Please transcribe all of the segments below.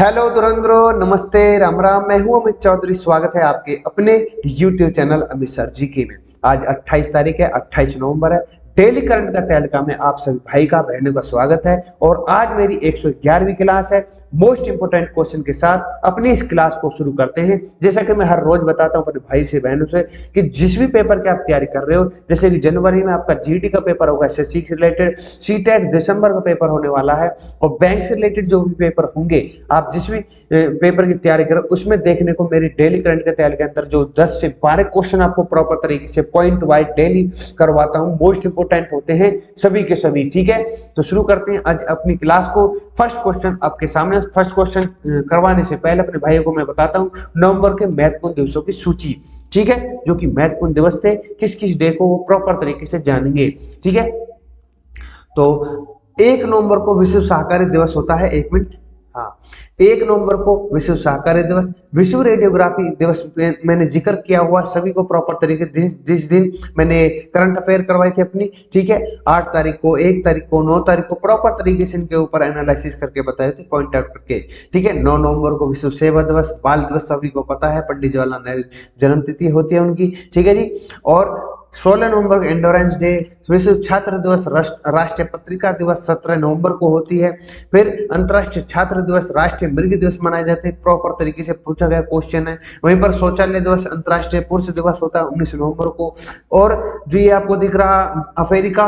Hello धुरंधरो, नमस्ते, राम राम। मैं हूं अमित चौधरी। स्वागत है आपके अपने YouTube चैनल अमित सर जी के में। आज 28 तारीख है, 28 नवंबर है। डेली करंट का तहलका में आप सभी भाई का बहनों का स्वागत है। और आज मेरी 111वीं क्लास है। मोस्ट इंपोर्टेंट क्वेश्चन के साथ अपनी इस क्लास को शुरू करते हैं। जैसा कि मैं हर रोज बताता हूं अपने भाई से बहनों से कि जिस भी पेपर की आप तैयारी कर रहे हो, जैसे कि जनवरी में आपका जीडी का पेपर होगा, एसएससी से रिलेटेड, सीटेट दिसंबर का पेपर होने वाला है, और बैंक से रिलेटेड जो भी पेपर होंगे, आप जिस भी पेपर की तैयारी करो उसमें देखने को मेरी डेली करंट के तैयारी के अंदर जो 10 से 12 क्वेश्चन आपको प्रॉपर तरीके से पॉइंट वाइज डेली करवाता हूं, मोस्ट इंपोर्टेंट होते हैं सभी के सभी। ठीक है, तो शुरू करते हैं आज अपनी क्लास को। फर्स्ट क्वेश्चन आपके सामने। फर्स्ट क्वेश्चन करवाने से पहले अपने भाइयों को मैं बताता हूं नवंबर के महत्वपूर्ण दिवसों की सूची। ठीक है, जो कि महत्वपूर्ण दिवस थे, किस किस डे को वो प्रॉपर तरीके से जानेंगे। ठीक है, तो 1 नवंबर को विश्व शाकाहारी दिवस होता है। 1 मिनट, हाँ, 1 नवंबर को विश्व शाकाहारी दिवस। विश्व रेडियोग्राफी दिवस मैंने जिक्र किया हुआ सभी को प्रॉपर तरीके जिस दिन मैंने करंट अफेयर करवाई थी अपनी। ठीक है, 8 तारीख को, 1 तारीख को, 9 तारीख को प्रॉपर तरीके से इनके ऊपर एनालिसिस करके बताए थे, पॉइंट आउट करके। ठीक है, 9 नवंबर को विश्व सेवा दिवस, बाल दिवस सभी को पता है, पंडित जवाहरलाल नेहरू जन्म तिथि होती है उनकी। ठीक है जी। और 16 नवंबर को एंडोरेंस डे, विश्व छात्र दिवस, राष्ट्रीय पत्रिका दिवस 17 नवंबर को होती है। फिर अंतर्राष्ट्रीय छात्र दिवस, राष्ट्रीय मृग दिवस मनाए जाते हैं, प्रॉपर तरीके से पूछा गया क्वेश्चन है। वहीं पर शौचालय दिवस, अंतर्राष्ट्रीय पुरुष दिवस होता है 19 नवंबर को। और जो ये आपको दिख रहा अफ्रीका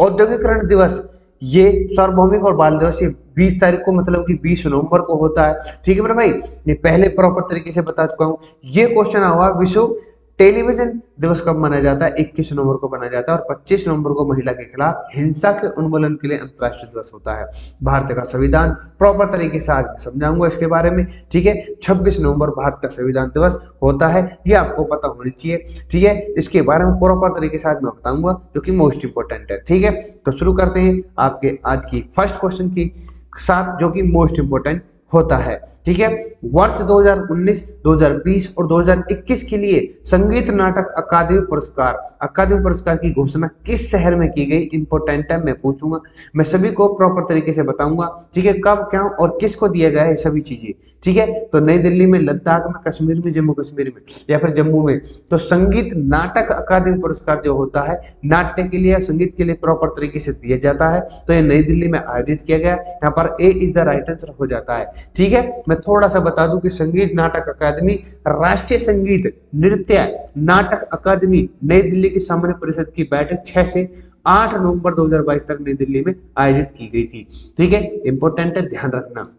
औद्योगिकरण दिवस, ये सार्वभौमिक और बाल दिवस, ये 20 तारीख को मतलब कि 20 नवंबर को होता है। ठीक है मेरे भाई, ये पहले प्रॉपर तरीके से बता चुका हूं। ये क्वेश्चन हुआ विश्व टेलीविजन दिवस कब मनाया जाता है? 21 नवंबर को मनाया जाता है। और 25 नवंबर को महिला के खिलाफ हिंसा के उन्मूलन के लिए अंतर्राष्ट्रीय दिवस होता है। भारत का संविधान प्रॉपर तरीके से आज मैं समझाऊंगा इसके बारे में। ठीक है, 26 नवंबर भारत का संविधान दिवस होता है, ये आपको पता होनी चाहिए। ठीक है, इसके बारे में प्रॉपर तरीके से आज मैं बताऊंगा, जो कि मोस्ट इंपोर्टेंट है। ठीक है, तो शुरू करते हैं आपके आज की फर्स्ट क्वेश्चन की साथ, जो कि मोस्ट इंपोर्टेंट होता है। ठीक है, वर्ष 2019, 2020 और 2021 के लिए संगीत नाटक अकादमी पुरस्कार की घोषणा किस शहर में की गई? इंपोर्टेंट है, मैं पूछूंगा, मैं सभी को प्रॉपर तरीके से बताऊंगा। ठीक है, कब, क्या और किसको दिया गया है सभी चीजें। ठीक है, तो नई दिल्ली में, लद्दाख में, कश्मीर में, जम्मू कश्मीर में, या फिर जम्मू में। तो संगीत नाटक अकादमी पुरस्कार जो होता है नाट्य के लिए, संगीत के लिए प्रॉपर तरीके से दिया जाता है, तो ये नई दिल्ली में आयोजित किया गया। यहाँ पर ए इज द राइट आंसर हो जाता है। ठीक है, मैं थोड़ा सा बता दूं कि संगीत नाटक अकादमी राष्ट्रीय संगीत नृत्य नाटक अकादमी नई दिल्ली की सामान्य परिषद की बैठक 6 से 8 नवंबर 2022 तक नई दिल्ली में आयोजित की गई थी। ठीक है, इंपॉर्टेंट है, ध्यान रखना।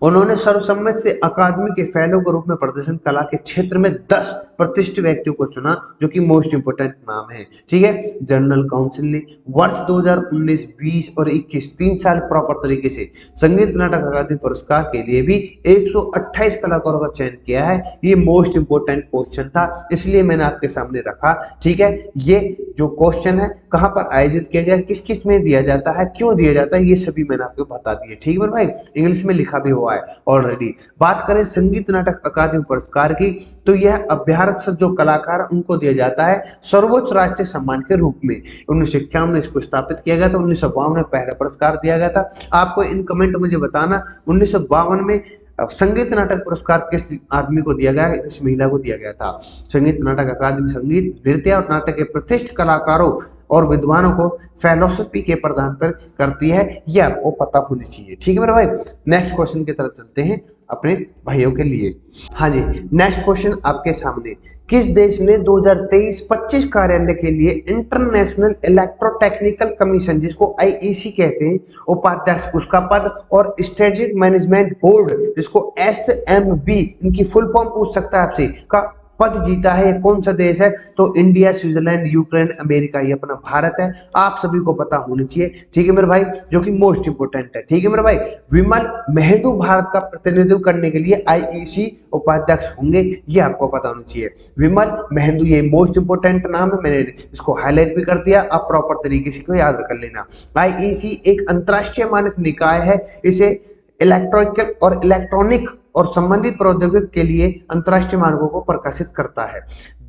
उन्होंने सर्वसम्मति से अकादमी के फेलो के रूप में प्रदर्शन कला के क्षेत्र में 10 प्रतिष्ठित व्यक्तियों को चुना, जो कि मोस्ट इंपोर्टेंट नाम है। ठीक है, जनरल काउंसिल ने वर्ष 2019, 20 और 21 3 साल प्रॉपर तरीके से संगीत नाटक अकादमी पुरस्कार के लिए भी 128 कलाकारों का चयन किया है। ये मोस्ट इंपोर्टेंट क्वेश्चन था, इसलिए मैंने आपके सामने रखा। ठीक है, ये जो क्वेश्चन है कहां पर आयोजित किया गया, किस किस में दिया जाता है, क्यों दिया जाता है, ये सभी मैंने आपको बता दिए। ठीक है भाई, इंग्लिश में लिखा भी हुआ है ऑलरेडी। बात करें संगीत नाटक अकादमी पुरस्कार की, तो यह अभ्यारत जो कलाकार उनको दिया जाता है सर्वोच्च राष्ट्रीय सम्मान के रूप में। 1951 में इसको स्थापित किया गया था। 1952 में पहला पुरस्कार दिया गया था। आपको इन कमेंट मुझे बताना 1952 में संगीत नाटक पुरस्कार किस आदमी को दिया गया है, किस महिला को दिया गया था। संगीत नाटक अकादमी संगीत, नृत्य और नाटक के प्रतिष्ठित कलाकारों और विद्वानों को फेलोशिप के प्रदान पर करती है, ये आपको पता होनी चाहिए। ठीक है मेरे भाई, नेक्स्ट क्वेश्चन की तरफ चलते हैं अपने भाइयों के लिए। हाँ जी, नेक्स्ट क्वेश्चन आपके सामने। किस देश ने 2023-25 कार्यालय के लिए इंटरनेशनल इलेक्ट्रोटेक्निकल कमीशन, जिसको आईईसी कहते हैं, उपाध्यक्ष उसका पद, और स्ट्रेटेजिक मैनेजमेंट बोर्ड, जिसको एसएमबी, इनकी फुल फॉर्म पूछ सकता है आपसे, का पद जीता है? ये कौन सा देश है? तो इंडिया, स्विट्जरलैंड, यूक्रेन, अमेरिका, ये अपना भारत है। आप सभी को पता होनी चाहिए। ठीक है मेरे भाई, जो कि मोस्ट इंपोर्टेंट है। ठीक है मेरे भाई, विमल मेहंदू भारत का प्रतिनिधित्व करने के लिए आईईसी उपाध्यक्ष होंगे, ये आपको पता होना चाहिए। विमल मेहंदू, ये मोस्ट इंपोर्टेंट नाम है, मैंने इसको हाईलाइट भी कर दिया, आप प्रॉपर तरीके से को याद कर लेना। आईईसी एक अंतरराष्ट्रीय मानक निकाय है। इसे इलेक्ट्रिकल और इलेक्ट्रॉनिक और संबंधित प्रौद्योगिकी के लिए अंतरराष्ट्रीय मानकों को प्रकाशित करता है।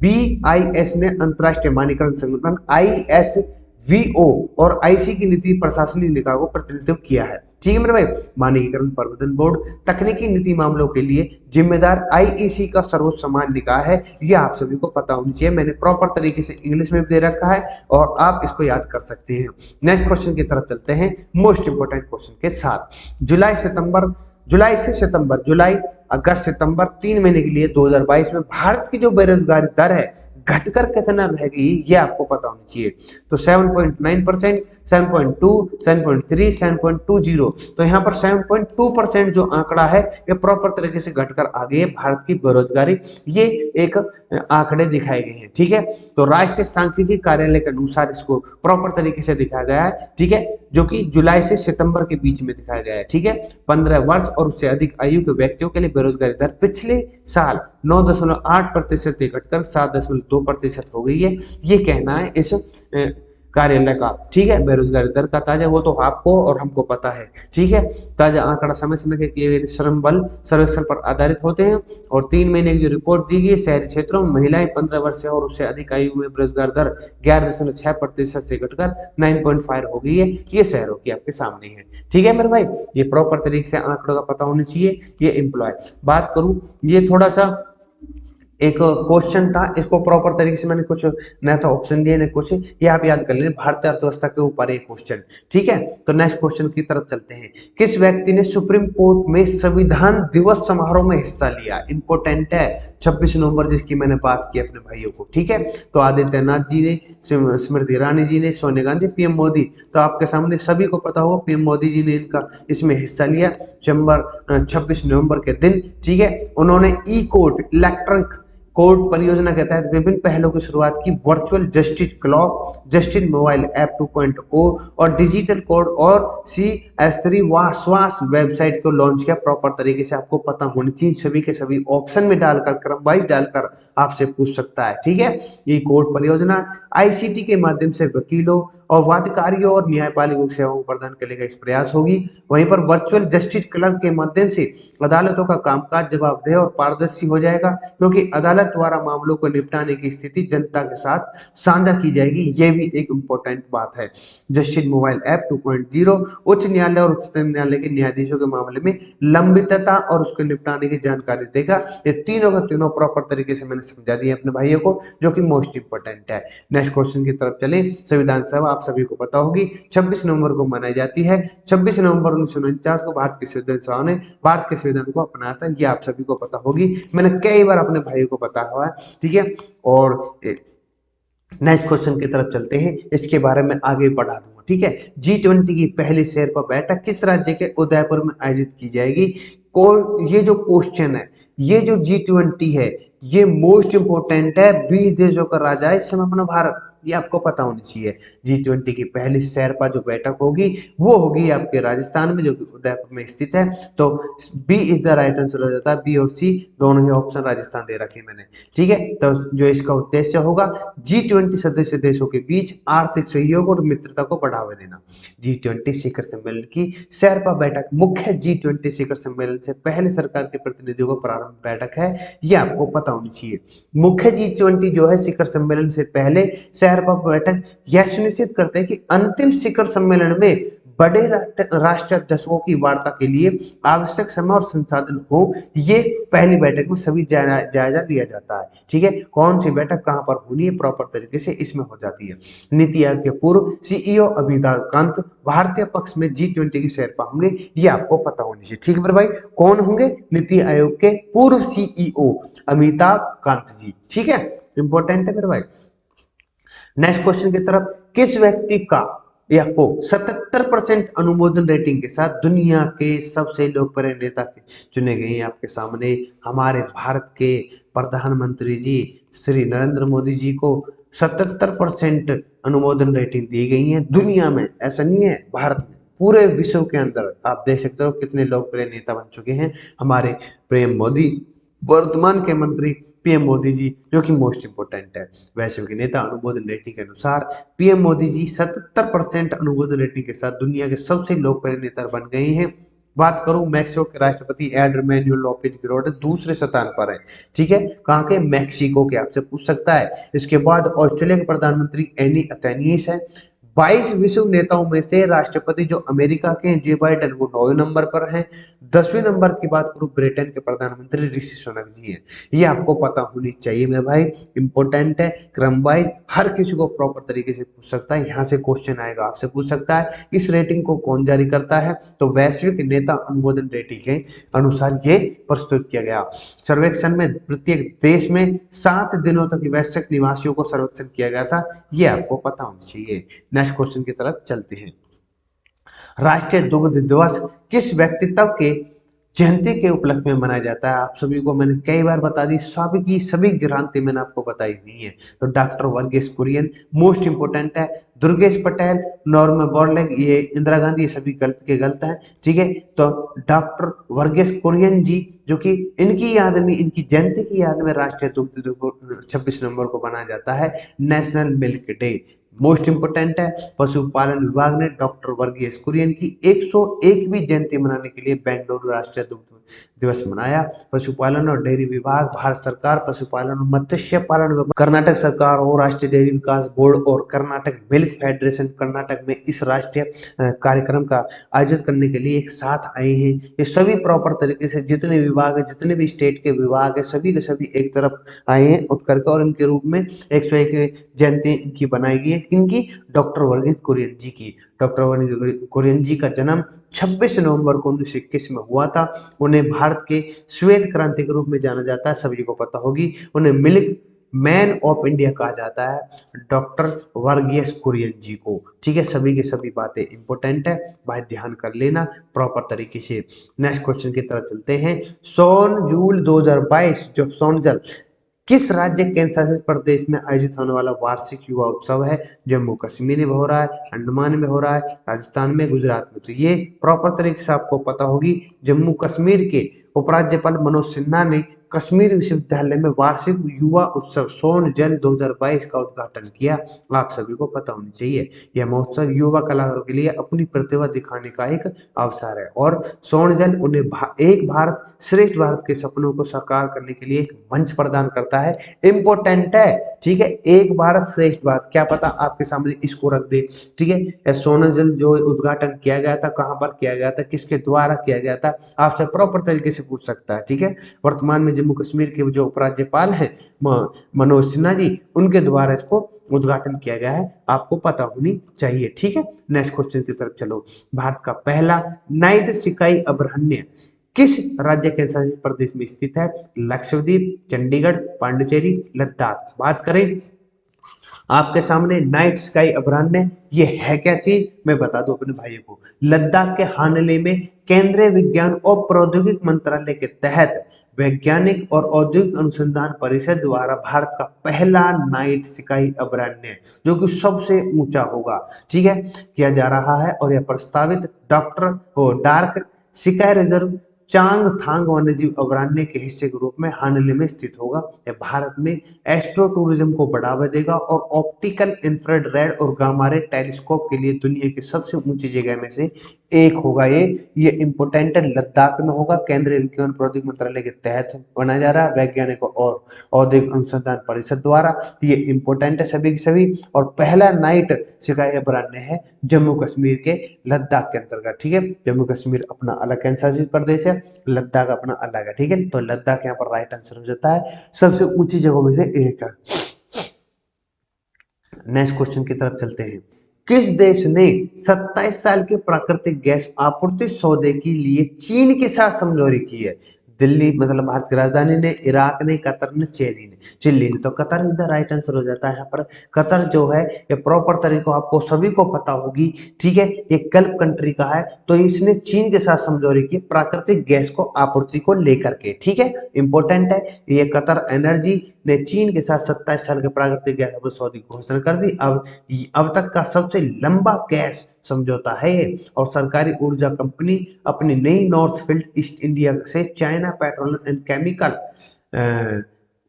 बीआईएस ने अंतरराष्ट्रीय मानकीकरण संगठन वीओ और आईसी की नीति प्रशासनिक निकाय को प्रतिनिधित्व किया है। ठीक है मेरे भाई। मानकीकरण प्रबंधन बोर्ड तकनीकी नीति मामलों के लिए जिम्मेदार आईईसी का सर्वोच्च सम्मान निकाय है। ये आप सभी को पता होनी चाहिए, मैंने प्रॉपर तरीके से इंग्लिश में भी दे रखा है और आप इसको याद कर सकते हैं। नेक्स्ट क्वेश्चन की तरफ चलते हैं मोस्ट इंपोर्टेंट क्वेश्चन के साथ। जुलाई अगस्त सितंबर 3 महीने के लिए 2022 में भारत की जो बेरोजगारी दर है घटकर कितना रहेगी ये आपको पता होनी चाहिए। तो 7.9%, 7.2, 7.3, 7.20। तो यहाँ पर 7.2% जो आंकड़ा है ये प्रॉपर तरीके से घटकर आ गई है भारत की बेरोजगारी। ये एक आंकड़े दिखाए गए हैं। ठीक है, तो राष्ट्रीय सांख्यिकी कार्यालय के अनुसार इसको प्रॉपर तरीके से दिखाया गया है। ठीक है, जो कि जुलाई से सितंबर के बीच में दिखाया गया है। ठीक है, 15 वर्ष और उससे अधिक आयु के व्यक्तियों के लिए बेरोजगारी दर पिछले साल 9.8% से घटकर 7.2% हो गई है। ये कहना है इस कार्यालय का। ठीक है, बेरोजगारी दर का ताजा वो तो आपको और हमको पता है। ठीक है, ताजा आंकड़ा समय समय के किए गए श्रम बल सर्वेक्षण पर आधारित होते हैं और 3 महीने की जो रिपोर्ट दी गई शहरी क्षेत्रों में महिलाएं 15 वर्ष से और उससे अधिक आयु में बेरोजगार दर 11.6% से घटकर 9.5 हो गई है। ये शहरों की आपके सामने है। ठीक है मेरे भाई, ये प्रॉपर तरीके से आंकड़ों का पता होना चाहिए। ये एम्प्लॉय बात करूं, ये थोड़ा सा एक क्वेश्चन था, इसको प्रॉपर तरीके से मैंने कुछ नया था ऑप्शन दिए ने कुछ, ये आप याद कर लें। भारतीय अर्थव्यवस्था के ऊपर एक क्वेश्चन। ठीक है, तो नेक्स्ट क्वेश्चन की तरफ चलते हैं। किस व्यक्ति ने सुप्रीम कोर्ट में संविधान दिवस समारोह में हिस्सा लिया? इंपोर्टेंट है, 26 नवंबर जिसकी मैंने बात की अपने भाइयों को। ठीक है, तो आदित्यनाथ जी ने, स्मृति ईरानी जी ने, सोनिया गांधी, पीएम मोदी। तो आपके सामने सभी को पता होगा पीएम मोदी जी ने इनका इसमें हिस्सा लिया 26 नवंबर के दिन। ठीक है, उन्होंने ई कोर्ट इलेक्ट्रॉनिक कोर्ट परियोजना के तहत विभिन्न पहलों की शुरुआत की। Virtual justice clock, justice mobile app 2.0 और डिजिटल कोड और CS3 वास वेबसाइट को लॉन्च किया। प्रॉपर तरीके से आपको पता होनी चाहिए, सभी के सभी ऑप्शन में डालकर क्रम वाइज डालकर आपसे पूछ सकता है। ठीक है, ये कोर्ट परियोजना आईसीटी के माध्यम से वकीलों और वादकारियों और न्यायपालिका सेवाओं प्रदान करने का एक प्रयास होगी। वहीं पर वर्चुअल जस्टिस क्लर्क के माध्यम से अदालतों का कामकाज जवाबदेह और पारदर्शी हो जाएगा, क्योंकि अदालत द्वारा मामलों को निपटाने की स्थिति जनता के साथ साझा की जाएगी। यह भी एक इंपॉर्टेंट बात है। जस्टिस मोबाइल ऐप 2.0 उच्च न्यायालय और उच्चतम न्यायालय के न्यायाधीशों के मामले में लंबितता और उसको निपटाने की जानकारी देगा। ये तीनों का तीनों प्रॉपर तरीके से मैंने समझा दिया अपने भाइयों को, जो कि मोस्ट इंपोर्टेंट है। नेक्स्ट क्वेश्चन की तरफ चले। संविधान सभा आप सभी को पता होगी 26 नवंबर को मनाई जाती है। 26 नवंबर 1949 को भारत की संविधान सभा ने भारत के संविधान को अपनाया था। ये आप सभी को पता होगी, मैंने कई बार अपने भाइयों को बताया हुआ है। ठीक है, और नेक्स्ट क्वेश्चन की तरफ चलते हैं, इसके बारे में आगे बढ़ा दूंगा। ठीक है, G20 की पहली शेरपा बैठक किस राज्य के उदयपुर में आयोजित की जाएगी? ये जो क्वेश्चन है, ये जो G20 है, ये मोस्ट इंपोर्टेंट है। 20 देशों का राजा है इस समय अपना भारत, ये आपको पता होनी चाहिए। G20 की पहली शेरपा जो बैठक होगी वो होगी आपके राजस्थान में, जो कि उदयपुर में स्थित है। तो B is the right answer हो जाता है। बी और सी दोनों ही ऑप्शन राजस्थान दे रखे मैंने। ठीक है, तो जो इसका उद्देश्य होगा G20 सदस्य देशों के बीच आर्थिक सहयोग और मित्रता को बढ़ावा देना। G20 शिखर सम्मेलन की शेरपा बैठक मुख्य G20 शिखर सम्मेलन से पहले सरकार के प्रतिनिधियों को प्रारंभ बैठक है, ये आपको पता होनी चाहिए। मुख्य G20 जो है शिखर सम्मेलन से पहले शेरपा बैठक यह सुनिश्चित करते हैं कि अंतिम शिखर सम्मेलन में बड़े राष्ट्राध्यक्षों की वार्ता के लिए आवश्यक समय और संसाधन हो। ये पहली बैठक में सभी जायजा लिया जाता है। ठीक है, कौन सी बैठक कहां पर होनी है प्रॉपर तरीके से इसमें हो जाती है। नीति आयोग के पूर्व CEO अमिताभ कांत भारतीय पक्ष में G20 की शेरपा होंगे, ये आपको पता होनी चाहिए। ठीक है मेरे भाई, कौन होंगे? नीति आयोग के पूर्व CEO अमिताभ कांत जी। ठीक है, इंपॉर्टेंट है मेरे भाई। नेक्स्ट क्वेश्चन की तरफ, किस व्यक्ति का या को 77% अनुमोदन रेटिंग के साथ दुनिया के सबसे लोकप्रिय नेता के चुने गए हैं? आपके सामने हमारे भारत के प्रधानमंत्री जी श्री नरेंद्र मोदी जी को 77% अनुमोदन रेटिंग दी गई है दुनिया में। ऐसा नहीं है भारत में, पूरे विश्व के अंदर आप देख सकते हो कितने लोकप्रिय नेता बन चुके हैं हमारे पीएम मोदी, वर्तमान के मंत्री पीएम मोदी जी, जो कि मोस्ट इंपोर्टेंट है। वैश्विक नेता अनुमोदन रेटिंग के अनुसार पीएम मोदी जी 77% अनुमोदन रेटिंग के साथ दुनिया के सबसे लोकप्रिय नेता बन गए हैं। बात करूं मैक्सिको के राष्ट्रपति एंड्रे मैनुअल लॉपेज गिरोड दूसरे स्थान पर है। ठीक है, कहां के? मैक्सिको के, आपसे पूछ सकता है। इसके बाद ऑस्ट्रेलिया के प्रधानमंत्री एनी अथेनियस है। 22 विश्व नेताओं में से राष्ट्रपति जो अमेरिका के हैं जे बाइडेन वो 9वें नंबर पर हैं। 10वें नंबर की बात करूं ब्रिटेन के प्रधानमंत्री ऋषि सुनक जी हैं। ये आपको पता होनी चाहिए मेरे भाई, इंपॉर्टेंट है, क्रम वाइज हर किसी को प्रॉपर तरीके से पूछ सकता है। यहाँ से क्वेश्चन आएगा, आपसे पूछ सकता है इस रेटिंग को कौन जारी करता है, तो वैश्विक नेता अनुमोदन रेटिंग के अनुसार ये प्रस्तुत किया गया। सर्वेक्षण में प्रत्येक देश में 7 दिनों तक वैश्विक निवासियों को सर्वेक्षण किया गया था, ये आपको पता होना चाहिए। नेक्स्ट क्वेश्चन की तरफ चलते हैं। राष्ट्रीय दुग्ध दिवस किस व्यक्तित्व के जयंती के उपलक्ष्य में मनाया जाता है? आप सभी को मैंने कई बार बता दी, सभी की सभी ग्रांति मैंने आपको बताई दी है। तो doctor Verghese Kurien most important है। दुर्गेश पटेल, नॉर्मन बोरलैग, ये इंदिरा गांधी, ये सभी गलत के गलत है, ठीक है। तो डॉक्टर वर्गीस कुरियन जी, जो कि इनकी याद में, इनकी जयंती की याद में राष्ट्रीय दुग्ध दिवस 26 नवंबर को मनाया जाता है, national milk day. Most important है, पशुपालन विभाग ने डॉक्टर वर्गीस कुरियन की 101वीं जयंती मनाने के लिए बेंगलुरु राष्ट्रीय दुग्ध दिवस मनाया। पशुपालन और डेयरी विभाग, भारत सरकार, पशुपालन और मत्स्य पालन विभाग, कर्नाटक सरकार और राष्ट्रीय डेयरी विकास बोर्ड और कर्नाटक मिल्क फेडरेशन कर्नाटक में इस राष्ट्रीय कार्यक्रम का आयोजित करने के लिए एक साथ आए हैं। ये सभी प्रॉपर तरीके से जितने विभाग है, जितने भी स्टेट के विभाग है, सभी के सभी एक तरफ आए हैं उठ करके, और इनके रूप में 101 जयंती इनकी बनाई गई है। किनकी? डॉक्टर वर्गीस कुरियन जी की। डॉक्टर वर्गीस कुरियन जी का जन्म 26 नवंबर को 1921 में हुआ था। उन्हें भारत के श्वेत क्रांति के रूप में जाना जाता है, सभी को पता होगी। उन्हें मिल्क मैन ऑफ इंडिया कहा जाता है डॉक्टर वर्गीस कुरियन जी को, ठीक है। सभी की सभी बातें इंपॉर्टेंट है भाई, ध्यान कर लेना प्रॉपर तरीके से। नेक्स्ट क्वेश्चन की तरफ चलते हैं। सोन जूल 2022 जो सोनजल किस राज्य केंद्र शासित प्रदेश में आयोजित होने वाला वार्षिक युवा उत्सव है? जम्मू कश्मीर में हो रहा है, अंडमान में हो रहा है, राजस्थान में, गुजरात में। तो ये प्रॉपर तरीके से आपको पता होगी। जम्मू कश्मीर के उपराज्यपाल मनोज सिन्हा ने कश्मीर विश्वविद्यालय में वार्षिक युवा उत्सव सोन जल 2022 का उद्घाटन किया। आप सभी को पता होनी चाहिए, यह महोत्सव युवा कलाकारों के लिए अपनी प्रतिभा दिखाने का एक अवसर है, और सोन जल उन्हें एक भारत श्रेष्ठ भारत के सपनों को साकार करने के लिए एक मंच प्रदान करता है। इंपॉर्टेंट है, ठीक है। एक भारत श्रेष्ठ भारत, क्या पता आपके सामने इसको रख दे, ठीक है। सोन जल जो उद्घाटन किया गया था, कहां पर किया गया था, किसके द्वारा किया गया था, आपसे प्रॉपर तरीके से पूछ सकता है, ठीक है। वर्तमान में जम्मू कश्मीर के जो उपराज्यपाल हैं मनोज सिन्हा जी, उनके द्वारा इसको उद्घाटन किया गया है, आपको पता होनी चाहिए, ठीक है। नेक्स्ट क्वेश्चन की तरफ चलो। भारत का पहला नाइट स्काई अभयारण्य किस राज्य के शासित प्रदेश में स्थित है? लक्षद्वीप, चंडीगढ़, पांडिचेरी, लद्दाख। बात करें आपके सामने नाइट स्काई अभयारण्य, ये है क्या चीज, मैं बता दूं अपने भाइयों को। लद्दाख के हानले में केंद्रीय विज्ञान और प्रौद्योगिकी मंत्रालय के तहत वैज्ञानिक और औद्योगिक अनुसंधान परिषद द्वारा भारत का पहला नाइट स्काई अभयारण्य, जो कि सबसे ऊंचा होगा, ठीक है, किया जा रहा है। और यह प्रस्तावित डार्क स्काई रिजर्व चांगथांग वन्यजीव अभयारण्य के हिस्से के रूप में हानले में स्थित होगा। यह भारत में एस्ट्रो टूरिज्म को बढ़ावा देगा और ऑप्टिकल इंफ्रारेड और गामा रे टेलीस्कोप के लिए दुनिया की सबसे ऊंची जगह में से एक होगा। ये इंपोर्टेंट है, लद्दाख में होगा, केंद्रीय विज्ञान प्रौद्योगिकी मंत्रालय के तहत बनाया जा रहा है, वैज्ञानिकों और औद्योगिक अनुसंधान परिषद द्वारा। ये इंपोर्टेंट है सभी की सभी। और पहला नाइट स्काई अभयारण्य है जम्मू कश्मीर के लद्दाख के अंतर्गत, ठीक है। जम्मू कश्मीर अपना अलग केंद्र शासित प्रदेश है, लद्दाख अपना अलग है, ठीक है। तो लद्दाख यहाँ पर राइट आंसर हो जाता है, सबसे ऊंची जगहों में से एक है। नेक्स्ट क्वेश्चन की तरफ चलते हैं। किस देश ने 27 साल के प्राकृतिक गैस आपूर्ति सौदे के लिए चीन के साथ समझौते की है? दिल्ली मतलब भारत की राजधानी ने, इराक ने, कतर ने, चिल्ली ने। तो कतर इधर राइट आंसर हो जाता है। यहाँ पर कतर जो है ये प्रॉपर तरीको आपको सभी को पता होगी, ठीक है। ये गल्फ कंट्री का है, तो इसने चीन के साथ समझौते किए प्राकृतिक गैस को आपूर्ति को लेकर के, ठीक है। इंपॉर्टेंट है ये। कतर एनर्जी ने चीन के साथ 27 साल के प्राकृतिक गैस आपूर्ति सौदे की घोषणा कर दी। अब तक का सबसे लंबा गैस समझौता है ये। और सरकारी ऊर्जा कंपनी अपनी नई नॉर्थ फील्ड ईस्ट इंडिया से China petroleum and chemical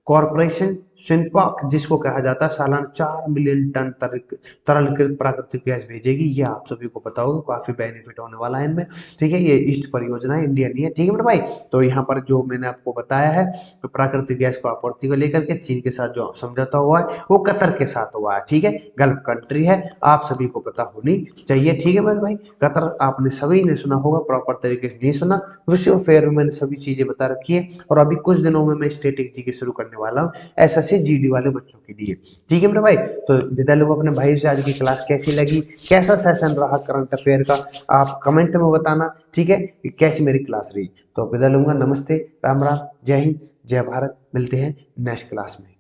corporation Sinopec जिसको कहा जाता है सालाना 4 मिलियन टन तरलकृत प्राकृतिक गैस भेजेगी। ये आप सभी को पता होगा, काफी बेनिफिट होने वाला है इनमें। ठीक है, ये ईस्ट परियोजना है, इंडिया नहीं है। ठीक है मेरे भाई, तो यहाँ पर जो मैंने आपको बताया है तो प्राकृतिक गैस को आपूर्ति को लेकर के चीन के साथ जो समझौता हुआ है वो कतर के साथ हुआ है। ठीक है, गल्फ कंट्री है, आप सभी को पता होनी चाहिए। ठीक है मेरे भाई, कतर आपने सभी ने सुना होगा, प्रॉपर तरीके से नहीं सुना, विश्व फेयर में मैंने सभी चीजें बता रखी है। और अभी कुछ दिनों में मैं स्टैटिक जीके शुरू करने वाला हूँ एसएससी जीडी वाले बच्चों के लिए। ठीक है मेरे भाई, तो विदा लोग अपने भाई से। आज की क्लास कैसी लगी, कैसा सेशन रहा करंट अफेयर का, आप कमेंट में बताना। ठीक है, कैसी मेरी क्लास रही। तो विदा लूंगा, नमस्ते, राम राम, जय हिंद, जय भारत। मिलते हैं नेक्स्ट क्लास में।